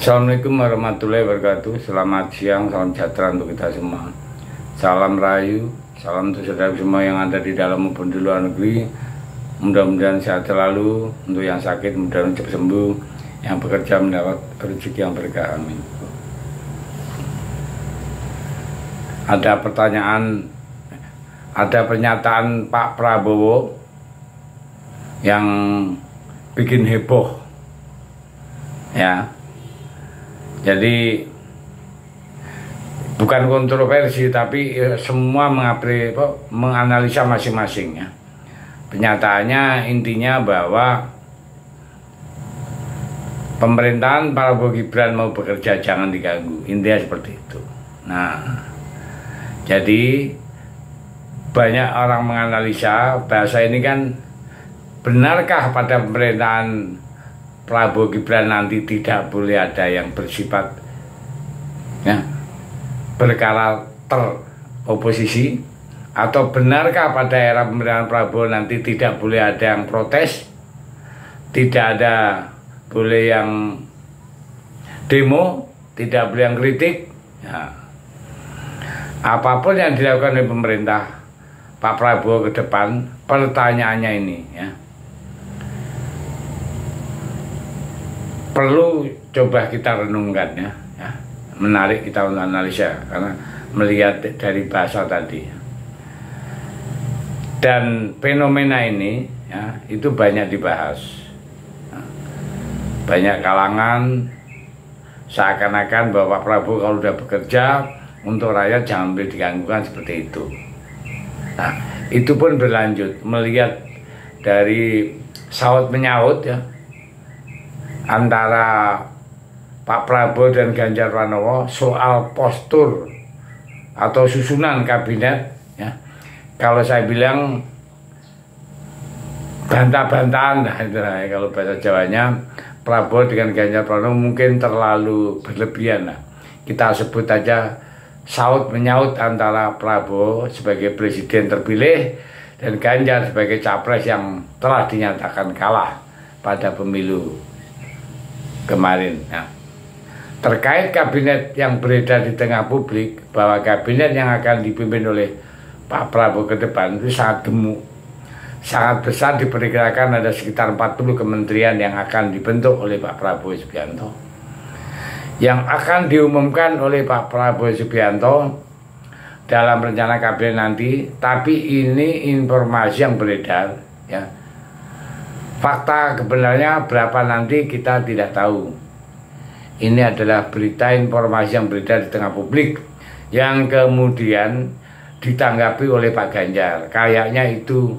Assalamualaikum warahmatullahi wabarakatuh. Selamat siang, salam sejahtera untuk kita semua. Salam rayu, salam untuk saudara semua yang ada di dalam maupun di luar negeri. Mudah-mudahan sehat selalu. Untuk yang sakit mudah-mudahan cepat sembuh. Yang bekerja mendapat rezeki yang berkah, amin. Ada pertanyaan, ada pernyataan Pak Prabowo yang bikin heboh, ya. Jadi bukan kontroversi, tapi semua menganalisa masing-masing, ya. Penyataannya intinya bahwa pemerintahan Prabowo Gibran mau bekerja jangan diganggu, intinya seperti itu. Nah, jadi banyak orang menganalisa bahasa ini kan, benarkah pada pemerintahan Prabowo Gibran nanti tidak boleh ada yang bersifat, ya, berkarakter oposisi, atau benarkah pada era pemerintahan Prabowo nanti tidak boleh ada yang protes, tidak ada boleh yang demo, tidak boleh yang kritik, ya. Apapun yang dilakukan oleh pemerintah Pak Prabowo ke depan, pertanyaannya ini, ya, perlu coba kita renungkan, ya. Menarik kita untuk analisa karena melihat dari bahasa tadi, dan fenomena ini, ya, itu banyak dibahas, banyak kalangan seakan-akan bahwa Prabowo kalau sudah bekerja untuk rakyat jangan boleh diganggukan seperti itu. Nah, itu pun berlanjut melihat dari saut menyaut, ya, antara Pak Prabowo dan Ganjar Pranowo soal postur atau susunan kabinet, ya. Kalau saya bilang bantah-bantahan, nah, itu lah, ya, kalau bahasa Jawanya Prabowo dengan Ganjar Pranowo mungkin terlalu berlebihan, nah. Kita sebut aja saut menyaut antara Prabowo sebagai presiden terpilih dan Ganjar sebagai capres yang telah dinyatakan kalah pada pemilu kemarin, ya. Terkait kabinet yang beredar di tengah publik bahwa kabinet yang akan dipimpin oleh Pak Prabowo ke depan itu sangat gemuk, sangat besar, diperkirakan ada sekitar 40 kementerian yang akan dibentuk oleh Pak Prabowo Subianto, yang akan diumumkan oleh Pak Prabowo Subianto dalam rencana kabinet nanti. Tapi ini informasi yang beredar, ya. Fakta kebenarnya berapa nanti kita tidak tahu. Ini adalah berita informasi yang beredar di tengah publik yang kemudian ditanggapi oleh Pak Ganjar. Kayaknya itu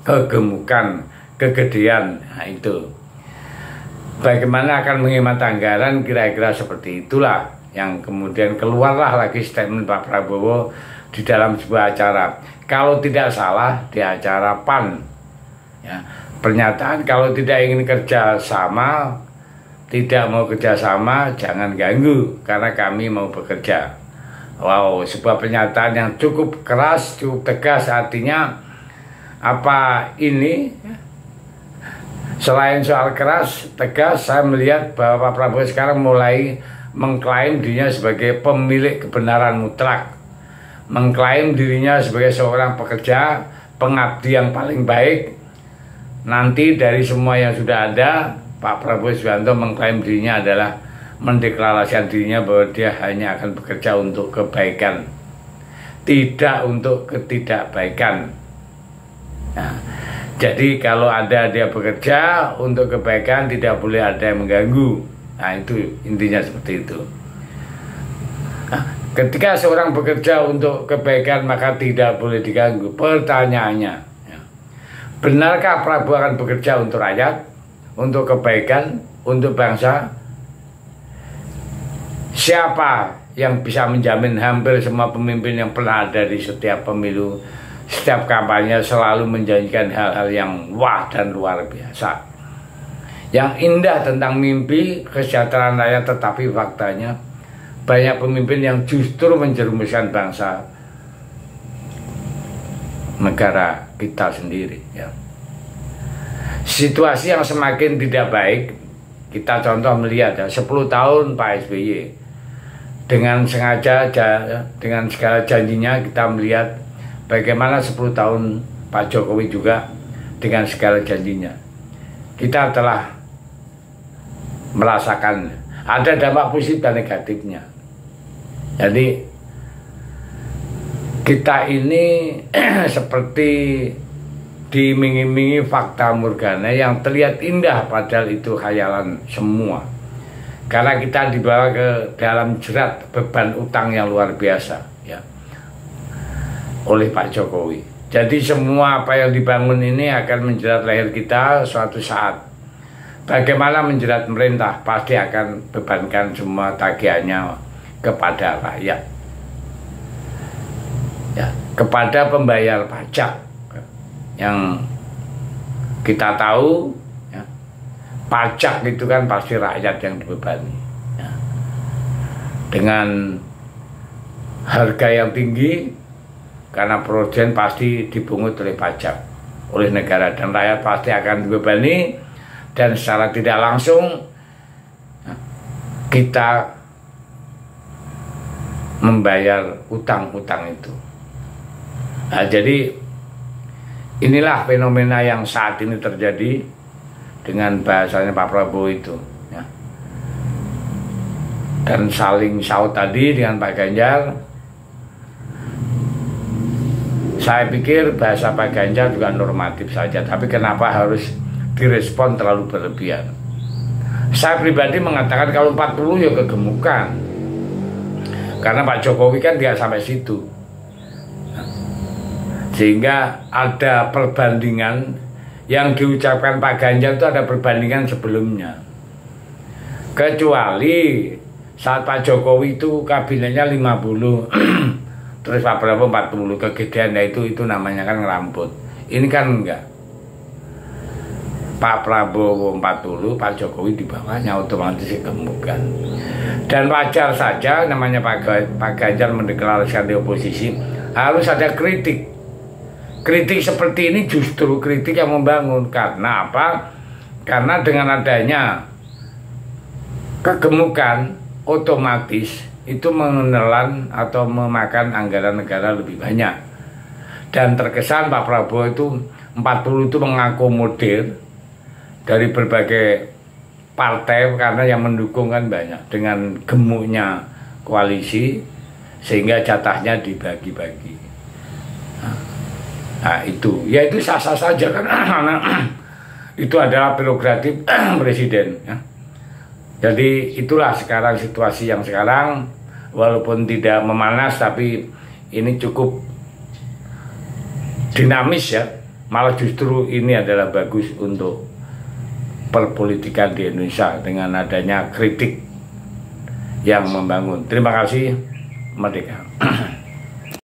kegemukan, kegedean. Nah, itu bagaimana akan menghemat anggaran, kira-kira seperti itulah yang kemudian keluarlah lagi statement Pak Prabowo di dalam sebuah acara. Kalau tidak salah di acara PAN, ya. Pernyataan kalau tidak ingin kerjasama, tidak mau kerjasama, jangan ganggu karena kami mau bekerja. Wow, sebuah pernyataan yang cukup keras, cukup tegas. Artinya apa ini? Selain soal keras, tegas, saya melihat bahwa Pak Prabowo sekarang mulai mengklaim dirinya sebagai pemilik kebenaran mutlak, mengklaim dirinya sebagai seorang pekerja, pengabdi yang paling baik. Nanti dari semua yang sudah ada, Pak Prabowo Subianto mengklaim dirinya adalah mendeklarasikan dirinya bahwa dia hanya akan bekerja untuk kebaikan, tidak untuk ketidakbaikan. Nah, jadi kalau ada dia bekerja untuk kebaikan, tidak boleh ada yang mengganggu. Nah, itu intinya seperti itu. Nah, ketika seorang bekerja untuk kebaikan maka tidak boleh diganggu. Pertanyaannya, ya, benarkah Prabowo akan bekerja untuk rakyat, untuk kebaikan, untuk bangsa? Siapa yang bisa menjamin? Hampir semua pemimpin yang pernah ada di setiap pemilu, setiap kampanye selalu menjanjikan hal-hal yang wah dan luar biasa, yang indah tentang mimpi kesejahteraan rakyat. Tetapi faktanya banyak pemimpin yang justru menjerumuskan bangsa negara kita sendiri, ya. Situasi yang semakin tidak baik Kita contoh melihat ya 10 tahun Pak SBY dengan sengaja dengan segala janjinya, kita melihat bagaimana 10 tahun Pak Jokowi juga dengan segala janjinya. Kita telah merasakan ada dampak positif dan negatifnya. Jadi kita ini seperti diiming-imingi fakta morgana yang terlihat indah, padahal itu khayalan semua. Karena kita dibawa ke dalam jerat beban utang yang luar biasa ya oleh Pak Jokowi. Jadi semua apa yang dibangun ini akan menjerat leher kita suatu saat. Bagaimana menjerat pemerintah? Pasti akan bebankan semua tagihannya kepada rakyat, ya, kepada pembayar pajak. Yang kita tahu ya, pajak itu kan pasti rakyat yang dibebani ya. Dengan harga yang tinggi, karena produsen pasti dipungut oleh pajak oleh negara, dan rakyat pasti akan dibebani, dan secara tidak langsung ya, kita membayar utang-utang itu. Nah, jadi inilah fenomena yang saat ini terjadi dengan bahasanya Pak Prabowo itu ya. Dan saling saut tadi dengan Pak Ganjar, saya pikir bahasa Pak Ganjar juga normatif saja, tapi kenapa harus direspon terlalu berlebihan? Saya pribadi mengatakan kalau 40 ya kegemukan, karena Pak Jokowi kan tidak sampai situ. Sehingga ada perbandingan yang diucapkan Pak Ganjar itu ada perbandingan sebelumnya. Kecuali saat Pak Jokowi itu kabinetnya 50 terus Pak Prabowo 40, kegedean, ya itu namanya kan ngerambut. Ini kan enggak. Pak Prabowo 40, Pak Jokowi di bawahnya, otomatis kegemukan. Dan wajar saja namanya Pak Ganjar mendeklarasikan di oposisi, harus ada kritik. Kritik seperti ini justru kritik yang membangun. Karena apa? Karena dengan adanya kegemukan, otomatis itu menelan atau memakan anggaran negara lebih banyak. Dan terkesan Pak Prabowo itu 40 itu mengakomodir dari berbagai partai, karena yang mendukung kan banyak, dengan gemuknya koalisi sehingga jatahnya dibagi-bagi. Nah itu, ya itu sah-sah saja kan, itu adalah prerogatif presiden ya. Jadi itulah sekarang situasi yang sekarang, walaupun tidak memanas tapi ini cukup dinamis ya. Malah justru ini adalah bagus untuk perpolitikan di Indonesia dengan adanya kritik yang membangun. Terima kasih, merdeka.